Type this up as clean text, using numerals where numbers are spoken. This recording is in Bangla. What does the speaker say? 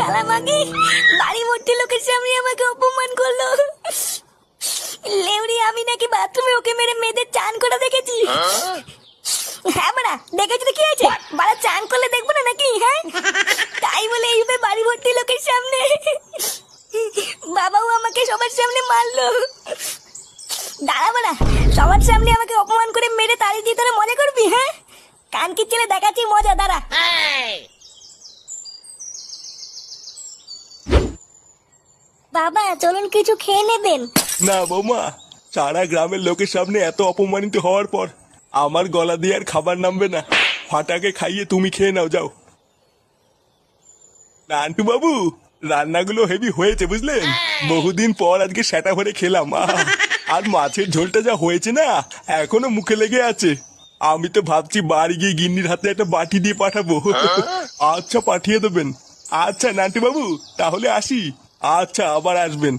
শালা মাগি বাড়ি ভর্তি লোকের সামনে আমাকে অপমান করলো। লেউরি আমি নাকি বাথরুমে ওকে মেরে মেয়েদের চান করা দেখেছি। হ্যাঁ বাড়া দেখেছি তো কি আছে, বাড়া চান করলে দেখবো না নাকি? হ্যাঁ তাই বলে এইভাবে বাড়ি ভর্তি লোকের সামনে বাবাও আমাকে সবার সামনে মারলো। দাঁড়া বাড়া, সবার সামনে আমাকে অপমান করে মেরে তাড়ি দিয়ে তোরা মজা করবি? হ্যাঁ কানকির ছেলে দেখাচ্ছি মজা, দাঁড়া। বাবা চলুন কিছু খেয়ে নেবেন। না বৌমা, সারা গ্রামের লোকের সামনে এত অপমানিত হওয়ার পর আমার গলা দিয়ে আর খাবার নামবে না। ফাটাকে খাইয়ে তুমি খেয়ে নাও, যাও। নান্টু বাবু, রান্নাগুলো হেভি হয়েছে বুঝলেন। বহুদিন পর আজকে সেটা ভরে খেলাম। আর মাছের ঝোলটা যা হয়েছে না, এখনো মুখে লেগে আছে। আমি তো ভাবছি বাড়ি গিয়ে গিন্নির হাতে একটা বাটি দিয়ে পাঠাবো। আচ্ছা পাঠিয়ে দেবেন। আচ্ছা নান্টু বাবু তাহলে আসি। আচ্ছা আবার আসবেন।